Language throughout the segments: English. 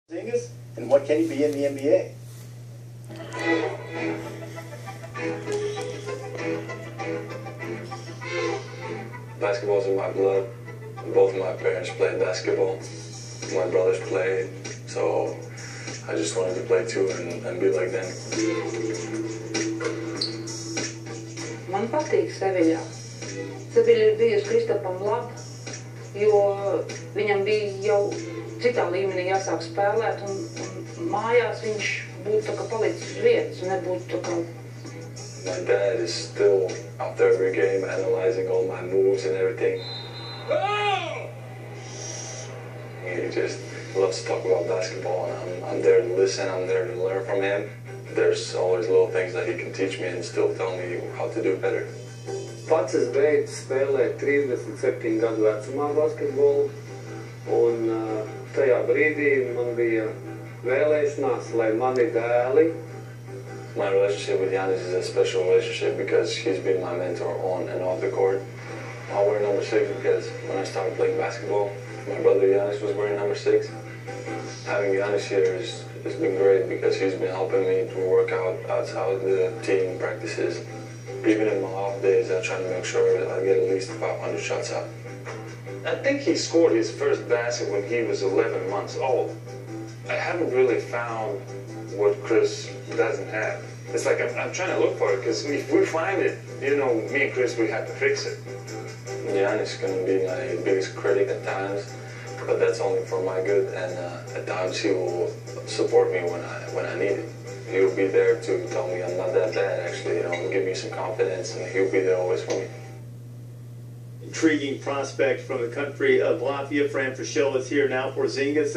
Porzingis, and what can he be in the NBA? Basketball's in my blood. Both of my parents played basketball. My brothers played, so I just wanted to play too and be like them. Man patīk Seviļā. Seviļa ir bijusi Kristapam laba, jo viņam bija jau citā līmenī jāsāk spēlēt, un mājās viņš būtu tā kā palicis uz vietas un nebūtu tā kā... My dad is still out there every game analyzing all my moves and everything. Oh! He just loves to talk about basketball, and I'm there to listen, I'm there to learn from him. There's always little things that he can teach me and still tell me how to do better. Pats es beidzu spēlēt 37 gadu vecumā basketbolu, un tajā brīdī man bija vēlēšanās, lai mani dēli. My relationship with Giannis is a special relationship because he's been my mentor on and off the court. I wear number 6 because when I started playing basketball, my brother Giannis was wearing number 6. Having Giannis here has been great because he's been helping me to work out outside the team practices. Even in my off days, I try to make sure that I get at least 500 shots up. I think he scored his first basket when he was 11 months old. I haven't really found what Chris doesn't have. It's like I'm trying to look for it, because if we find it, you know, me and Chris, we have to fix it. Giannis can be my biggest critic at times, but that's only for my good, and at times he will support me when I need it. He'll be there to tell me I'm not that bad, actually, you know, give me some confidence, and he'll be there always for me. Intriguing prospect from the country of Latvia. Fran Frischel is here now. Porzingis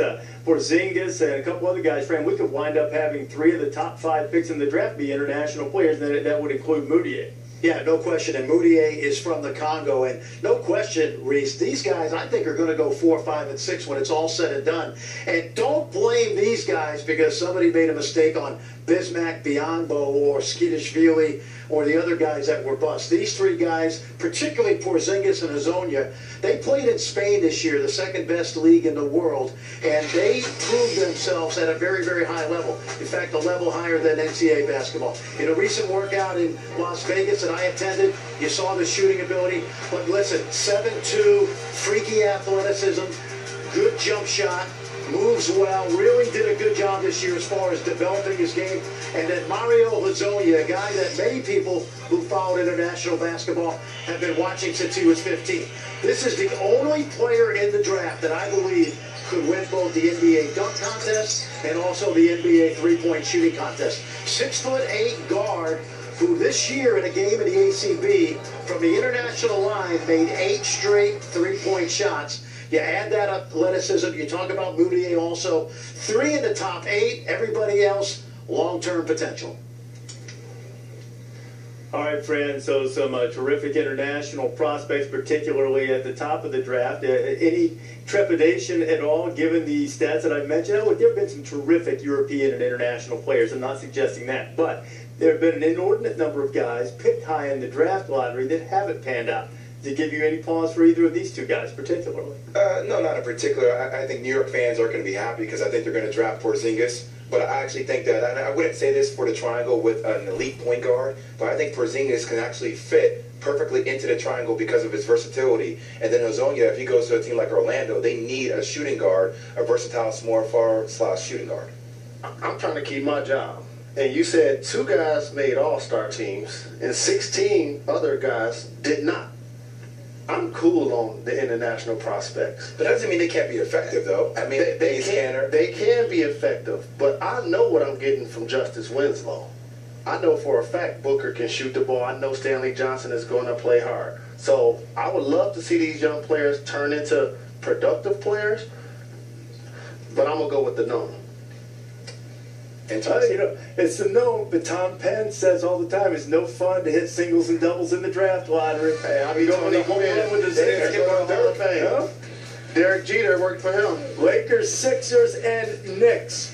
and a couple other guys. Fran, we could wind up having 3 of the top 5 picks in the draft be international players. That would include Moutier. Yeah, no question. And Moutier is from the Congo. And no question, Reese, these guys I think are going to go 4, 5, and 6 when it's all said and done. And don't blame these guys because somebody made a mistake on Bismack, Biyombo, or Skidishvili, or the other guys that were bust. These 3 guys, particularly Porzingis and Hezonja, they played in Spain this year, the second best league in the world, and they proved themselves at a very, very high level. In fact, a level higher than NCAA basketball. In a recent workout in Las Vegas that I attended, you saw the shooting ability. But listen, 7'2", freaky athleticism, good jump shot, moves well, really did a good job this year as far as developing his game. And then Mario Hezonja, a guy that many people who followed international basketball have been watching since he was 15. This is the only player in the draft that I believe could win both the NBA dunk contest and also the NBA three-point shooting contest. 6'8" guard who this year in a game in the ACB from the international line made 8 straight three-point shots. You add that athleticism, you talk about Moutier also. 3 in the top 8, everybody else, long-term potential. All right, Fran, so some terrific international prospects, particularly at the top of the draft. Any trepidation at all, given the stats that I mentioned? Oh, there have been some terrific European and international players. I'm not suggesting that. But there have been an inordinate number of guys picked high in the draft lottery that haven't panned out. Did it give you any pause for either of these 2 guys particularly? No, not in particular. I think New York fans are going to be happy because I think they're going to draft Porzingis. But I actually think that, and I wouldn't say this for the triangle with an elite point guard, but I think Porzingis can actually fit perfectly into the triangle because of his versatility. And then Hezonja, if he goes to a team like Orlando, they need a shooting guard, a versatile small forward / shooting guard. I'm trying to keep my job. And you said 2 guys made all-star teams, and 16 other guys did not. I'm cool on the international prospects. But that doesn't mean they can't be effective, though. I mean, they can be effective, but I know what I'm getting from Justice Winslow. I know for a fact Booker can shoot the ball. I know Stanley Johnson is going to play hard. So I would love to see these young players turn into productive players, but I'm going to go with the known. You know, it's a known, but Tom Penn says all the time it's no fun to hit singles and doubles in the draft lottery. Hey, I'll be going to home with the Derek Jeter worked for him. Lakers, Sixers, and Knicks.